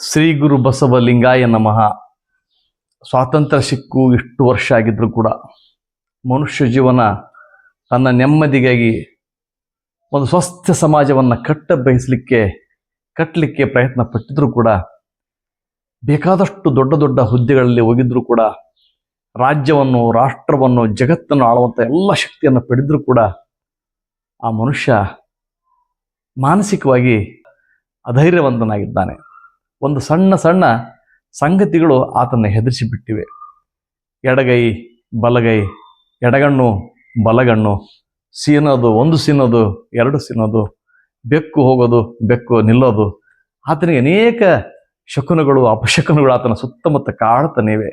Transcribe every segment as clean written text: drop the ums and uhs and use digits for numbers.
ಶ್ರೀ ಗುರು ಬಸವಲಿಂಗಾಯ ನಮಃ. ಸ್ವಾತಂತ್ರ್ಯ ಸಿಕ್ಕು ಇಷ್ಟು ವರ್ಷ ಆಗಿದ್ರು ಕೂಡ ಮನುಷ್ಯ ಜೀವನ ತನ್ನ ನೆಮ್ಮದಿಗಾಗಿ ಒಂದು ಸ್ವಸ್ಥ ಸಮಾಜವನ್ನು ಕಟ್ಟಲಿಕ್ಕೆ ಪ್ರಯತ್ನ ಪಟ್ಟಿದ್ರು ಕೂಡ, ಬೇಕಾದಷ್ಟು ದೊಡ್ಡ ದೊಡ್ಡ ಹುದ್ದೆಗಳಲ್ಲಿ ಹೋಗಿದ್ರು ಕೂಡ, ರಾಜ್ಯವನ್ನು, ರಾಷ್ಟ್ರವನ್ನು, ಜಗತ್ತನ್ನು ಆಳುವಂಥ ಎಲ್ಲ ಶಕ್ತಿಯನ್ನು ಪಡೆದರೂ ಕೂಡ ಆ ಮನುಷ್ಯ ಮಾನಸಿಕವಾಗಿ ಅಧೈರ್ಯವಂತನಾಗಿದ್ದಾನೆ. ಒಂದು ಸಣ್ಣ ಸಣ್ಣ ಸಂಗತಿಗಳು ಆತನ ಹೆದರಿಸಿ ಬಿಟ್ಟಿವೆ. ಎಡಗೈ ಬಲಗೈ, ಎಡಗಣ್ಣು ಬಲಗಣ್ಣು, ಸೀನೋದು, ಒಂದು ಸೀನೋದು, ಎರಡು ಸೀನೋದು, ಬೆಕ್ಕು ಹೋಗೋದು, ಬೆಕ್ಕು ನಿಲ್ಲೋದು, ಆತನಿಗೆ ಅನೇಕ ಶಕುನಗಳು, ಅಪಶಕುನಗಳು ಆತನ ಸುತ್ತಮುತ್ತ ಕಾಡ್ತಾನಿವೆ.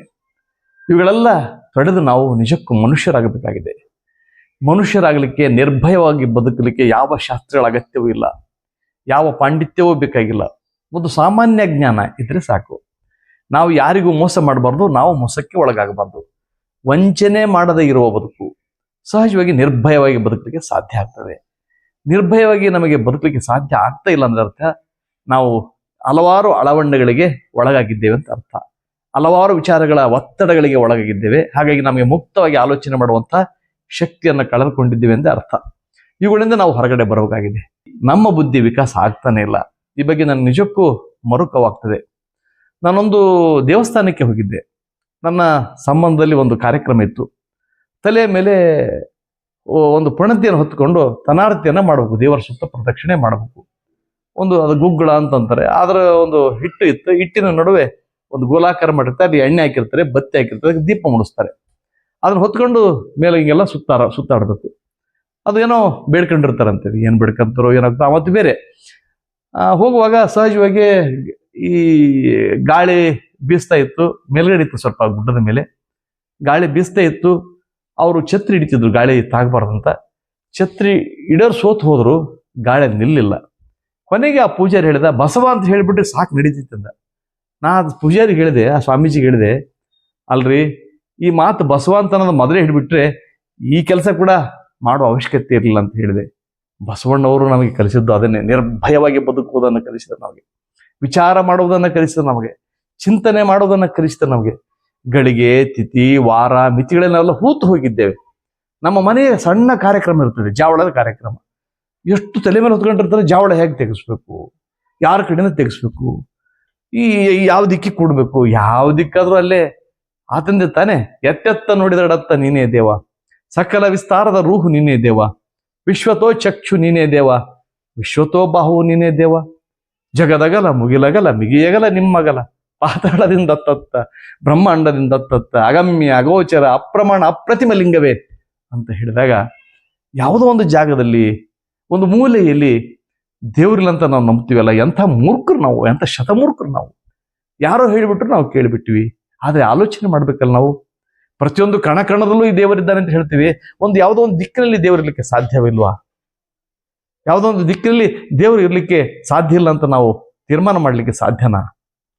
ಇವುಗಳೆಲ್ಲ ತೊಡೆದು ನಾವು ನಿಜಕ್ಕೂ ಮನುಷ್ಯರಾಗಬೇಕಾಗಿದೆ. ಮನುಷ್ಯರಾಗಲಿಕ್ಕೆ, ನಿರ್ಭಯವಾಗಿ ಬದುಕಲಿಕ್ಕೆ ಯಾವ ಶಾಸ್ತ್ರಗಳ ಅಗತ್ಯವೂ ಇಲ್ಲ, ಯಾವ ಪಾಂಡಿತ್ಯವೂ ಬೇಕಾಗಿಲ್ಲ. ಒಂದು ಸಾಮಾನ್ಯ ಜ್ಞಾನ ಇದ್ರೆ ಸಾಕು. ನಾವು ಯಾರಿಗೂ ಮೋಸ ಮಾಡಬಾರ್ದು, ನಾವು ಮೋಸಕ್ಕೆ ಒಳಗಾಗಬಾರ್ದು. ವಂಚನೆ ಮಾಡದೇ ಇರುವ ಬದುಕು ಸಹಜವಾಗಿ ನಿರ್ಭಯವಾಗಿ ಬದುಕಲಿಕ್ಕೆ ಸಾಧ್ಯ ಆಗ್ತದೆ. ನಿರ್ಭಯವಾಗಿ ನಮಗೆ ಬದುಕಲಿಕ್ಕೆ ಸಾಧ್ಯ ಆಗ್ತಾ ಇಲ್ಲ ಅಂದ್ರೆ ಅರ್ಥ ನಾವು ಹಲವಾರು ಅಳವಂಡಗಳಿಗೆ ಒಳಗಾಗಿದ್ದೇವೆ ಅಂತ ಅರ್ಥ. ಹಲವಾರು ವಿಚಾರಗಳ ಒತ್ತಡಗಳಿಗೆ ಒಳಗಾಗಿದ್ದೇವೆ. ಹಾಗಾಗಿ ನಮಗೆ ಮುಕ್ತವಾಗಿ ಆಲೋಚನೆ ಮಾಡುವಂಥ ಶಕ್ತಿಯನ್ನು ಕಳೆದುಕೊಂಡಿದ್ದೇವೆ ಅಂತ ಅರ್ಥ. ಇವುಗಳಿಂದ ನಾವು ಹೊರಗಡೆ ಬರಬೇಕಾಗಿದೆ. ನಮ್ಮ ಬುದ್ಧಿ ವಿಕಾಸ ಆಗ್ತಾನೆ ಇಲ್ಲ. ಈ ಬಗ್ಗೆ ನನಗೆ ನಿಜಕ್ಕೂ ಮರುಕವಾಗ್ತದೆ. ನಾನೊಂದು ದೇವಸ್ಥಾನಕ್ಕೆ ಹೋಗಿದ್ದೆ. ನನ್ನ ಸಂಬಂಧದಲ್ಲಿ ಒಂದು ಕಾರ್ಯಕ್ರಮ ಇತ್ತು. ತಲೆಯ ಮೇಲೆ ಒಂದು ಪಣತಿಯನ್ನು ಹೊತ್ತುಕೊಂಡು ತನಾರ್ತಿಯನ್ನು ಮಾಡಬೇಕು, ದೇವರ ಸುತ್ತ ಪ್ರದಕ್ಷಿಣೆ ಮಾಡಬೇಕು. ಅದು ಗುಗ್ಗಳ ಅಂತಂತಾರೆ. ಅದರ ಒಂದು ಹಿಟ್ಟು ಇತ್ತು. ಹಿಟ್ಟಿನ ನಡುವೆ ಒಂದು ಗೋಲಾಕಾರ ಮಾಡಿರ್ತಾರೆ, ಅಲ್ಲಿ ಎಣ್ಣೆ ಹಾಕಿರ್ತಾರೆ, ಬತ್ತಿ ಹಾಕಿರ್ತಾರೆ, ದೀಪ ಮುಡಿಸ್ತಾರೆ. ಅದನ್ನ ಹೊತ್ಕೊಂಡು ಮೇಲೆ ಹಿಂಗೆಲ್ಲ ಸುತ್ತಾಡಬೇಕು. ಅದು ಏನೋ ಬೇಡ್ಕೊಂಡಿರ್ತಾರಂತೆ. ಏನು ಬೇಡ್ಕೊಂತಾರೋ ಏನಾಗ್ತೋ ಅವತ್ತು ಬೇರೆ. ಹೋಗುವಾಗ ಸಹಜವಾಗಿ ಈ ಗಾಳಿ ಬೀಸ್ತಾ ಇತ್ತು. ಮೇಲ್ಗಡೆ ಇತ್ತು, ಸ್ವಲ್ಪ ಗುಡ್ಡದ ಮೇಲೆ ಗಾಳಿ ಬೀಸ್ತಾ ಇತ್ತು. ಅವರು ಛತ್ರಿ ಹಿಡಿತಿದ್ರು ಗಾಳಿ ತಾಗಬಾರ್ದಂತ. ಛತ್ರಿ ಇಡೋರು ಸೋತ್ ಹೋದ್ರು, ಗಾಳಿ ನಿಲ್ಲಿಲ್ಲ. ಕೊನೆಗೆ ಆ ಪೂಜಾರಿ ಹೇಳಿದ, ಬಸವ ಅಂತ ಹೇಳಿಬಿಟ್ರೆ ಸಾಕು ನಡೀತಿತ್ತಂದ. ನಾ ಪೂಜಾರಿಗೆ ಹೇಳಿದೆ, ಆ ಸ್ವಾಮೀಜಿಗೆ ಹೇಳಿದೆ, ಅಲ್ರಿ ಈ ಮಾತು ಬಸವ ಅಂತ ಅನ್ನೋದು ಮೊದಲೇ ಹಿಡಿಬಿಟ್ರೆ ಈ ಕೆಲಸ ಕೂಡ ಮಾಡೋ ಅವಶ್ಯಕತೆ ಇರಲಿಲ್ಲ ಅಂತ ಹೇಳಿದೆ. ಬಸವಣ್ಣವರು ನಮಗೆ ಕಲಿಸಿದ್ದು ಅದನ್ನೇ. ನಿರ್ಭಯವಾಗಿ ಬದುಕುವುದನ್ನು ಕಲಿಸಿದ್ರು ನಮಗೆ, ವಿಚಾರ ಮಾಡುವುದನ್ನು ಕಲಿಸಿದ್ರು ನಮಗೆ, ಚಿಂತನೆ ಮಾಡುವುದನ್ನು ಕಲಿಸಿದ್ರು ನಮಗೆ. ಗಳಿಗೆ, ತಿಥಿ, ವಾರ, ಮಿತಿಗಳನ್ನೆಲ್ಲ ಹೂತು ಹೋಗಿದ್ದೇವೆ. ನಮ್ಮ ಮನೆಯ ಸಣ್ಣ ಕಾರ್ಯಕ್ರಮ ಇರ್ತದೆ, ಜಾವಳದ ಕಾರ್ಯಕ್ರಮ. ಎಷ್ಟು ತಲೆ ಮೇಲೆ ಹೊತ್ಕೊಂಡಿರ್ತಾರೆ. ಜಾವಳ ಹೇಗೆ ತೆಗೆಸ್ಬೇಕು, ಯಾರ ಕಡೆಯಿಂದ ತೆಗೆಸ್ಬೇಕು, ಯಾವ ದಿಕ್ಕಿಗೆ ಕೊಡ್ಬೇಕು, ಯಾವ ದಿಕ್ಕಾದ್ರೂ ಅಲ್ಲೇ ಆತಂದೆ ತಾನೆ. ಎತ್ತೆತ್ತ ನೋಡಿದಡತ್ತ ನೀನೇ ದೇವ, ಸಕಲ ವಿಸ್ತಾರದ ರೂಹು ನೀನೇ ದೇವ, ವಿಶ್ವತೋ ಚಕ್ಷು ನೀನೇ ದೇವ, ವಿಶ್ವತೋ ಬಾಹು ನೀನೇ ದೇವ, ಜಗದಗಲ ಮುಗಿಲಗಲ ಮಿಗಿಯಗಲ ನಿಮ್ಮಗಲ, ಪಾತಾಳದಿಂದ ತತ್ತ ಬ್ರಹ್ಮಾಂಡದಿಂದ ತತ್ತ, ಅಗಮ್ಯ ಅಗೋಚರ ಅಪ್ರಮಾಣ ಅಪ್ರತಿಮ ಲಿಂಗವೇ ಅಂತ ಹೇಳಿದಾಗ, ಯಾವುದೋ ಒಂದು ಜಾಗದಲ್ಲಿ, ಒಂದು ಮೂಲೆಯಲ್ಲಿ ದೇವ್ರಿಲ್ಲಂತ ನಾವು ನಂಬ್ತೀವಲ್ಲ. ಎಂಥ ಮೂರ್ಖರು ನಾವು, ಎಂಥ ಶತಮೂರ್ಖರು ನಾವು. ಯಾರೋ ಹೇಳಿಬಿಟ್ರು ನಾವು ಕೇಳಿಬಿಟ್ವಿ. ಆದರೆ ಆಲೋಚನೆ ಮಾಡ್ಬೇಕಲ್ಲ ನಾವು. ಪ್ರತಿಯೊಂದು ಕಣದಲ್ಲೂ ಈ ದೇವರಿದ್ದಾನೆ ಅಂತ ಹೇಳ್ತೀವಿ. ಯಾವುದೋ ಒಂದು ದಿಕ್ಕಿನಲ್ಲಿ ದೇವರಿರ್ಲಿಕ್ಕೆ ಸಾಧ್ಯವಿಲ್ವಾ? ಯಾವುದೋ ಒಂದು ದಿಕ್ಕಿನಲ್ಲಿ ದೇವರು ಇರ್ಲಿಕ್ಕೆ ಸಾಧ್ಯ ಇಲ್ಲ ಅಂತ ನಾವು ತೀರ್ಮಾನ ಮಾಡ್ಲಿಕ್ಕೆ ಸಾಧ್ಯನಾ?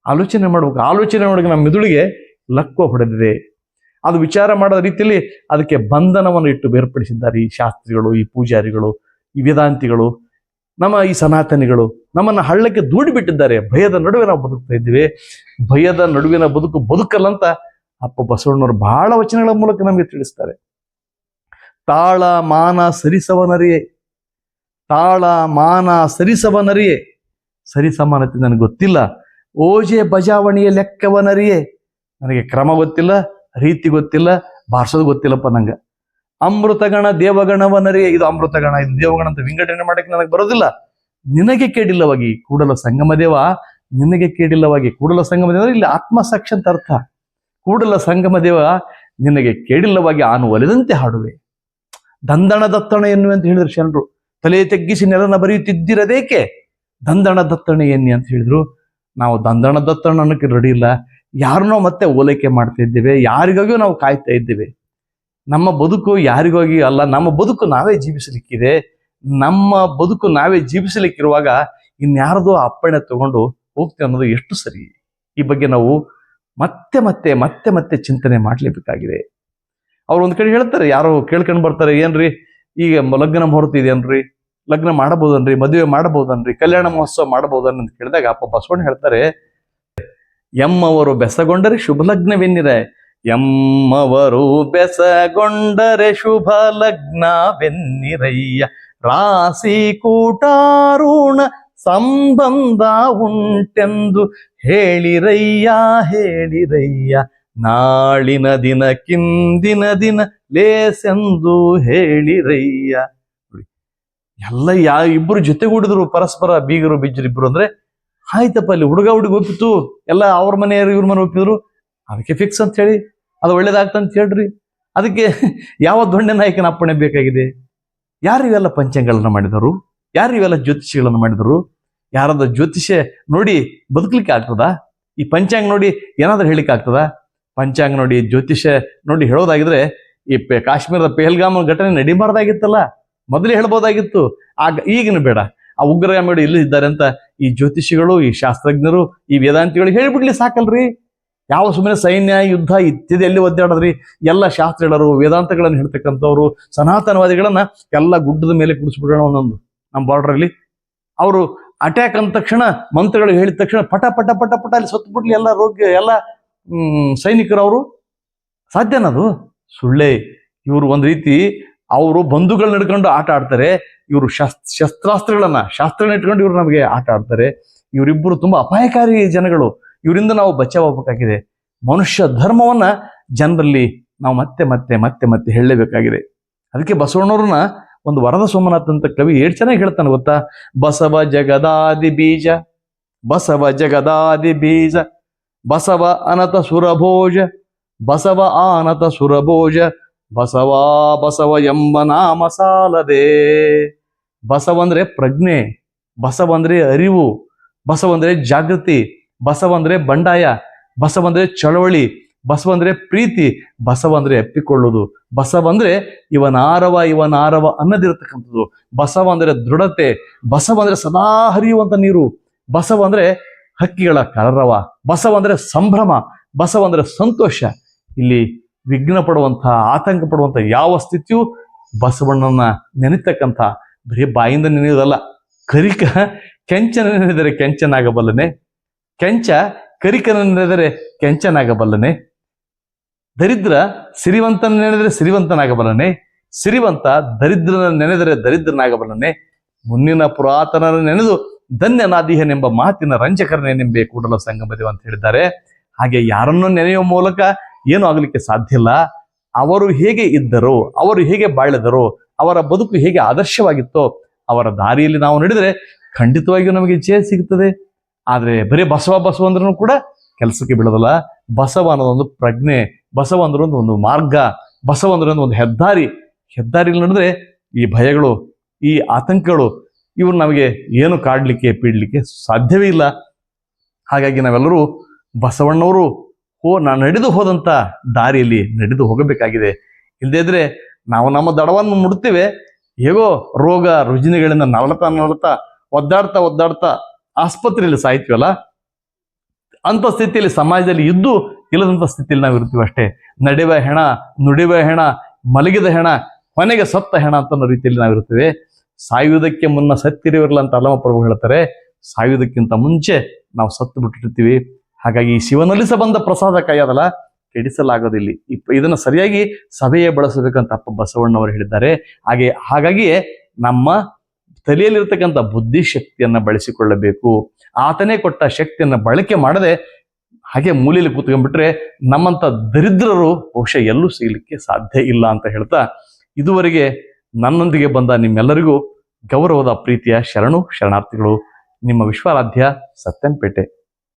ಆಲೋಚನೆ ಮಾಡ್ಬೇಕು. ಆಲೋಚನೆ ಮಾಡೋಕೆ ನಮ್ಮ ಮೆದುಳಿಗೆ ಲಕ್ವ ಹೊಡೆದಿದೆ. ಅದು ವಿಚಾರ ಮಾಡೋ ರೀತಿಯಲ್ಲಿ ಅದಕ್ಕೆ ಬಂಧನವನ್ನು ಇಟ್ಟು ಬೇರ್ಪಡಿಸಿದ್ದಾರೆ ಈ ಶಾಸ್ತ್ರಿಗಳು, ಈ ಪೂಜಾರಿಗಳು, ಈ ವೇದಾಂತಿಗಳು, ನಮ್ಮ ಈ ಸನಾತನಿಗಳು ನಮ್ಮನ್ನು ಹಳ್ಳಕ್ಕೆ ದೂಡಿ ಬಿಟ್ಟಿದ್ದಾರೆ. ಭಯದ ನಡುವೆ ನಾವು ಬದುಕ್ತಾ ಇದ್ದೀವಿ. ಭಯದ ನಡುವಿನ ಬದುಕಲ್ಲ ಅಂತ ಅಪ್ಪ ಬಸವಣ್ಣವರು ಬಹಳ ವಚನಗಳ ಮೂಲಕ ನಮಗೆ ತಿಳಿಸ್ತಾರೆ. ತಾಳ ಮಾನ ಸರಿಸವನರಿಯೇ, ತಾಳ ಮಾನ ಸರಿಸವನರಿಯೇ, ಸರಿಸಮಾನತೆ ನನಗೆ ಗೊತ್ತಿಲ್ಲ. ಓಜೆ ಬಜಾವಣೆಯ ಲೆಕ್ಕವನರಿಯೇ, ನನಗೆ ಕ್ರಮ ಗೊತ್ತಿಲ್ಲ, ರೀತಿ ಗೊತ್ತಿಲ್ಲ, ಭಾಷೆದು ಗೊತ್ತಿಲ್ಲಪ್ಪ ನಂಗೆ. ಅಮೃತಗಣ ದೇವಗಣವನರಿಯೇ, ಇದು ಅಮೃತಗಣ, ಇದು ದೇವಗಣ ಅಂತ ವಿಂಗಡಣೆ ಮಾಡಕ್ಕೆ ನನಗೆ ಬರೋದಿಲ್ಲ. ನಿನಗೆ ಕೇಡಿಲ್ಲವಾಗಿ ಕೂಡಲ ಸಂಗಮ ದೇವ, ನಿನಗೆ ಕೇಡಿಲ್ಲವಾಗಿ. ಕೂಡಲ ಸಂಗಮ ದೇವ ಇಲ್ಲಿ ಆತ್ಮಸಾಕ್ಷಿ ಅಂತ ಅರ್ಥ. ಕೂಡಲ ಸಂಗಮ ದೇವ, ನಿನಗೆ ಕೇಡಿಲ್ಲವಾಗಿ ಆನು ಒಲಿದಂತೆ ಹಾಡುವೆ. ದಂದಣ ದತ್ತಣ ಎನ್ನುವೆ ಅಂತ ಹೇಳಿದ್ರು ಶರಣರು. ತಲೆ ತೆಗ್ಗಿಸಿ ನೆಲನ ಬರೆಯುತ್ತಿದ್ದಿರದೇಕೆ ದಂದಣ ದತ್ತಣೆ ಎನ್ನಿ ಅಂತ ಹೇಳಿದ್ರು. ನಾವು ದಂದಣ ದತ್ತಣ ಅನ್ನೋಕ್ಕೆ ರೆಡಿ ಇಲ್ಲ. ಯಾರನ್ನೋ ಮತ್ತೆ ಓಲೈಕೆ ಮಾಡ್ತಾ ಇದ್ದೇವೆ. ಯಾರಿಗಾಗಿಯೂ ನಾವು ಕಾಯ್ತಾ ಇದ್ದೇವೆ. ನಮ್ಮ ಬದುಕು ಯಾರಿಗಾಗಿ ಅಲ್ಲ, ನಮ್ಮ ಬದುಕು ನಾವೇ ಜೀವಿಸಲಿಕ್ಕಿದೆ. ನಮ್ಮ ಬದುಕು ನಾವೇ ಜೀವಿಸಲಿಕ್ಕಿರುವಾಗ ಇನ್ಯಾರದೋ ಅಪ್ಪಣೆ ತಗೊಂಡು ಹೋಗ್ತೇವೆ ಅನ್ನೋದು ಎಷ್ಟು ಸರಿ? ಈ ಬಗ್ಗೆ ನಾವು ಮತ್ತೆ ಮತ್ತೆ ಮತ್ತೆ ಮತ್ತೆ ಚಿಂತನೆ ಮಾಡಲೇಬೇಕಾಗಿದೆ. ಅವ್ರು ಒಂದ್ ಕಡೆ ಹೇಳ್ತಾರೆ, ಯಾರೋ ಕೇಳ್ಕೊಂಡು ಬರ್ತಾರೆ, ಏನ್ರಿ ಈಗ ಲಗ್ನ ಮುಹೂರ್ತ ಇದೆಯನ್ರಿ, ಲಗ್ನ ಮಾಡಬಹುದನ್ರಿ, ಮದುವೆ ಮಾಡಬಹುದನ್ರಿ, ಕಲ್ಯಾಣ ಮಹೋತ್ಸವ ಮಾಡಬಹುದನ್ ಅಂತ ಕೇಳಿದಾಗ ಅಪ್ಪ ಬಸವಣ್ಣ ಹೇಳ್ತಾರೆ, ಎಮ್ಮವರು ಬೆಸಗೊಂಡರೆ ಶುಭ ಲಗ್ನವೆನ್ನಿರೆ. ಎಮ್ಮವರು ಬೆಸಗೊಂಡರೆ ಶುಭ ಲಗ್ನವೆನ್ನಿರಯ್ಯ. ರಾಶಿ ಕೂಟಾರುಣ ಸಂಬಂಧ ಉಂಟೆಂದು ಹೇಳಿರಯ್ಯ ಹೇಳಿರಯ್ಯ. ನಾಳಿನ ದಿನಕ್ಕಿಂದಿನ ದಿನ ಲೇಸೆಂದು ಹೇಳಿರಯ್ಯ. ಎಲ್ಲ ಇಬ್ಬರು ಜೊತೆಗೂಡಿದ್ರು, ಪರಸ್ಪರ ಬೀಗರು ಬಿಜ್ಜರು ಇಬ್ರು. ಅಂದ್ರೆ ಆಯ್ತಪ್ಪ, ಅಲ್ಲಿ ಹುಡುಗ ಹುಡುಗಿ ಒಪ್ಪಿತು, ಎಲ್ಲ ಅವ್ರ ಮನೆಯವರು ಇವ್ರ ಮನೆ ಒಪ್ಪಿದ್ರು, ಅದಕ್ಕೆ ಫಿಕ್ಸ್ ಅಂತ ಹೇಳಿ ಅದು ಒಳ್ಳೇದಾಗ್ತಂತ ಹೇಳ್ರಿ. ಅದಕ್ಕೆ ಯಾವ ದೊಣ್ಣೆ ನಾಯಕನ ಅಪ್ಪಣೆ ಬೇಕಾಗಿದೆ? ಯಾರು ಇವೆಲ್ಲ ಪಂಚಾಂಗಗಳನ್ನ ಮಾಡಿದರು? ಯಾರು ಇವೆಲ್ಲ ಜ್ಯೋತಿಷಿಗಳನ್ನು ಮಾಡಿದರು? ಯಾರಾದ್ರೂ ಜ್ಯೋತಿಷ್ಯ ನೋಡಿ ಬದುಕಲಿಕ್ಕೆ ಆಗ್ತದಾ? ಈ ಪಂಚಾಂಗ ನೋಡಿ ಏನಾದ್ರೂ ಹೇಳಿಕ್ಕೆ ಆಗ್ತದಾ? ಪಂಚಾಂಗ ನೋಡಿ ಜ್ಯೋತಿಷ್ಯ ನೋಡಿ ಹೇಳೋದಾಗಿದ್ರೆ ಈ ಕಾಶ್ಮೀರದ ಪೆಹಲ್ಗಾಮ್ ಘಟನೆ ನಡಿಬಾರ್ದಾಗಿತ್ತಲ್ಲ, ಮೊದಲೇ ಹೇಳ್ಬೋದಾಗಿತ್ತು. ಈಗಿನ ಬೇಡ. ಆ ಉಗ್ರಗಾಮಿಗಳು ಎಲ್ಲಿ ಇದ್ದಾರೆ ಅಂತ ಈ ಜ್ಯೋತಿಷಿಗಳು, ಈ ಶಾಸ್ತ್ರಜ್ಞರು, ಈ ವೇದಾಂತಿಗಳು ಹೇಳಿಬಿಡ್ಲಿ ಸಾಕಲ್ರಿ. ಯಾವ ಸುಮ್ಮನೆ ಸೈನ್ಯ ಯುದ್ಧ ಇತ್ಯಾದಿ ಎಲ್ಲಿ ಒದ್ದಾಡದ್ರಿ? ಎಲ್ಲ ಶಾಸ್ತ್ರ ಹೇಳೋರು, ವೇದಾಂತಗಳನ್ನು ಹೇಳ್ತಕ್ಕಂಥವ್ರು, ಸನಾತನವಾದಿಗಳನ್ನ ಎಲ್ಲ ಗುಡ್ಡದ ಮೇಲೆ ಕುಡಿಸ್ಬಿಡೋಣ ಒಂದೊಂದು ನಮ್ಮ ಬಾರ್ಡ್ರಲ್ಲಿ. ಅವರು ಅಟ್ಯಾಕ್ ಅಂದ ತಕ್ಷಣ, ಮಂತ್ರಗಳು ಹೇಳಿದ ತಕ್ಷಣ ಪಟ ಪಟ ಪಟ ಪಟ ಅಲ್ಲಿ ಸತ್ತುಬಿಡ್ಲಿ ಎಲ್ಲ ರೋಗ್ಯ, ಎಲ್ಲ ಸೈನಿಕರು. ಅವರು ಸಾಧ್ಯನದು? ಸುಳ್ಳೇ. ಇವರು ಒಂದು ರೀತಿ ಅವರು ಬಂಧುಗಳನ್ನ ಹಿಡ್ಕೊಂಡು ಆಟ ಆಡ್ತಾರೆ, ಇವರು ಶಾಸ್ತ್ರಗಳನ್ನ ಇಟ್ಕೊಂಡು ಇವರು ನಮಗೆ ಆಟ ಆಡ್ತಾರೆ. ಇವರಿಬ್ಬರು ತುಂಬಾ ಅಪಾಯಕಾರಿ ಜನಗಳು. ಇವರಿಂದ ನಾವು ಬಚಾವಬೇಕಾಗಿದೆ. ಮನುಷ್ಯ ಧರ್ಮವನ್ನ ಜನರಲ್ಲಿ ನಾವು ಮತ್ತೆ ಮತ್ತೆ ಮತ್ತೆ ಮತ್ತೆ ಹೇಳಲೇಬೇಕಾಗಿದೆ. ಅದಕ್ಕೆ ಬಸವಣ್ಣವ್ರನ್ನ ಒಂದು ವರದ ಸೋಮನಾಥ್ ಅಂತ ಕವಿ ಎಷ್ಟು ಚೆನ್ನಾಗಿ ಹೇಳ್ತಾನೆ ಗೊತ್ತಾ? ಬಸವ ಜಗದಾದಿ ಬೀಜ, ಬಸವ ಜಗದಾದಿ ಬೀಜ, ಬಸವ ಅನತ ಸುರಭೋಜ, ಬಸವ ಆನತ ಸುರಭೋಜ, ಬಸವ ಬಸವ ಎಂಬ ನಾಮ ಸಾಲದೆ. ಬಸವಂದ್ರೆ ಪ್ರಜ್ಞೆ, ಬಸವಂದ್ರೆ ಅರಿವು, ಬಸವಂದ್ರೆ ಜಾಗೃತಿ, ಬಸವಂದ್ರೆ ಬಂಡಾಯ, ಬಸವಂದ್ರೆ ಚಳವಳಿ, ಬಸವಂದ್ರೆ ಪ್ರೀತಿ, ಬಸವಂದ್ರೆ ಅಪ್ಪಿಕೊಳ್ಳುವುದು, ಬಸವಂದ್ರೆ ಇವನಾರವ ಅನ್ನದಿರತಕ್ಕಂಥದ್ದು, ಬಸವಂದ್ರೆ ದೃಢತೆ, ಬಸವಂದ್ರೆ ಸದಾ ಹರಿಯುವಂತ ನೀರು, ಬಸವಂದ್ರೆ ಹಕ್ಕಿಗಳ ಕಲರವ, ಬಸವಂದ್ರೆ ಸಂಭ್ರಮ, ಬಸವಂದ್ರೆ ಸಂತೋಷ. ಇಲ್ಲಿ ವಿಘ್ನ ಪಡುವಂಥ, ಆತಂಕ ಪಡುವಂಥ ಯಾವ ಸ್ಥಿತಿಯೂ ಬಸವಣ್ಣನ ನೆನೆತಕ್ಕಂಥ ಬರೀ ಬಾಯಿಂದ ನೆನೆಯೋದಲ್ಲ. ಕೆಂಚನ ನೆನೆದರೆ ಕೆಂಚನಾಗಬಲ್ಲನೆ, ಕೆಂಚ ಕರಿಕನ ನೆನೆದರೆ ಕೆಂಚನಾಗಬಲ್ಲನೆ, ದರಿದ್ರ ಸಿರಿವಂತನ ನೆನೆದರೆ ಸಿರಿವಂತನಾಗಬಲ್ಲನೆ, ಸಿರಿವಂತ ದರಿದ್ರನ ನೆನೆದರೆ ದರಿದ್ರನಾಗಬಲ್ಲನೆ, ಮುನ್ನಿನ ಪುರಾತನನ ನೆನೆದು ಧನ್ಯನಾದಿಹನೆಂಬ ಮಾತಿನ ರಂಜಕರನೇನೆಂಬೆ ಕೂಡಲ ಸಂಗಮದೇವ ಅಂತ ಹೇಳಿದ್ದಾರೆ. ಹಾಗೆ ಯಾರನ್ನು ನೆನೆಯುವ ಮೂಲಕ ಏನೂ ಆಗಲಿಕ್ಕೆ ಸಾಧ್ಯ ಇಲ್ಲ. ಅವರು ಹೇಗೆ ಇದ್ದರೋ, ಅವರು ಹೇಗೆ ಬಾಳಿದರೋ, ಅವರ ಬದುಕು ಹೇಗೆ ಆದರ್ಶವಾಗಿತ್ತೋ ಅವರ ದಾರಿಯಲ್ಲಿ ನಾವು ನಡೆದರೆ ಖಂಡಿತವಾಗಿಯೂ ನಮಗೆ ಜಯ ಸಿಗುತ್ತದೆ. ಆದರೆ ಬರೀ ಬಸವ ಅಂದ್ರೂ ಕೂಡ ಕೆಲಸಕ್ಕೆ ಬೀಳೋದಲ್ಲ. ಬಸವ ಅನ್ನೋದೊಂದು ಪ್ರಜ್ಞೆ, ಬಸವ ಅಂದ್ರೊಂದು ಒಂದು ಮಾರ್ಗ, ಬಸವ ಅಂದ್ರೊಂದು ಒಂದು ಹೆದ್ದಾರಿಯಲ್ಲಿ ನಡೆದ್ರೆ ಈ ಭಯಗಳು, ಈ ಆತಂಕಗಳು ಇವ್ರು ನಮಗೆ ಏನು ಕಾಡ್ಲಿಕ್ಕೆ ಪೀಡ್ಲಿಕ್ಕೆ ಸಾಧ್ಯವೇ ಇಲ್ಲ. ಹಾಗಾಗಿ ನಾವೆಲ್ಲರೂ ಬಸವಣ್ಣವರು ನಡೆದು ಹೋದಂತ ದಾರಿಯಲ್ಲಿ ನಡೆದು ಹೋಗಬೇಕಾಗಿದೆ. ಇಲ್ಲದೇ ಇದ್ರೆ ನಾವು ನಮ್ಮ ದಡವನ್ನು ಮುಡ್ತೇವೆ, ಹೇಗೋ ರೋಗ ರುಜಿನಗಳಿಂದ ನವಲತಾ ಒದ್ದಾಡ್ತಾ ಆಸ್ಪತ್ರೆಯಲ್ಲಿ ಸಾಯ್ತೀವಲ್ಲ, ಅಂತ ಸ್ಥಿತಿಯಲ್ಲಿ ಸಮಾಜದಲ್ಲಿ ಇದ್ದು ಇಲ್ಲದಂತ ಸ್ಥಿತಿಯಲ್ಲಿ ನಾವು ಇರ್ತೀವಿ ಅಷ್ಟೇ. ನಡೆವ ಹೆಣ, ನುಡಿವ ಹೆಣ, ಮಲಗಿದ ಹೆಣ, ಕೊನೆಗೆ ಸತ್ತ ಹೆಣ ಅಂತ ರೀತಿಯಲ್ಲಿ ನಾವು ಇರ್ತೇವೆ. ಸಾಯುವುದಕ್ಕೆ ಮುನ್ನ ಸತ್ತಿರುವಿರಲ್ಲ ಅಂತ ಅಲ್ಲಮ ಪ್ರಭು ಹೇಳ್ತಾರೆ. ಸಾಯುವುದಕ್ಕಿಂತ ಮುಂಚೆ ನಾವು ಸತ್ತು ಬಿಟ್ಟಿರ್ತೀವಿ. ಹಾಗಾಗಿ ಶಿವನಲ್ಲಿ ಬಂದ ಪ್ರಸಾದ ಕೈಯಾದಲ್ಲ, ಕೆಡಿಸಲಾಗೋದಿಲ್ಲ. ಇದನ್ನು ಸರಿಯಾಗಿ ಸಭೆಯೇ ಬಳಸಬೇಕಂತ ಅಪ್ಪ ಬಸವಣ್ಣವರು ಹೇಳಿದ್ದಾರೆ. ಹಾಗಾಗಿಯೇ ನಮ್ಮ ತಲೆಯಲ್ಲಿರ್ತಕ್ಕಂಥ ಬುದ್ಧಿ ಶಕ್ತಿಯನ್ನ ಬಳಸಿಕೊಳ್ಳಬೇಕು. ಆತನೇ ಕೊಟ್ಟ ಶಕ್ತಿಯನ್ನ ಬಳಕೆ ಮಾಡದೆ ಹಾಗೆ ಮೂಲೆಯಲ್ಲಿ ಕೂತ್ಕೊಂಡ್ಬಿಟ್ರೆ ನಮ್ಮಂತ ದರಿದ್ರರು ಬಹುಶಃ ಎಲ್ಲೂ ಸಿಗಲಿಕ್ಕೆ ಸಾಧ್ಯ ಇಲ್ಲ ಅಂತ ಹೇಳ್ತಾ, ಇದುವರೆಗೆ ನನ್ನೊಂದಿಗೆ ಬಂದ ನಿಮ್ಮೆಲ್ಲರಿಗೂ ಗೌರವದ ಪ್ರೀತಿಯ ಶರಣಾರ್ಥಿಗಳು. ನಿಮ್ಮ ವಿಶ್ವಾರಾಧ್ಯ ಸತ್ಯನ್ಪೇಟೆ.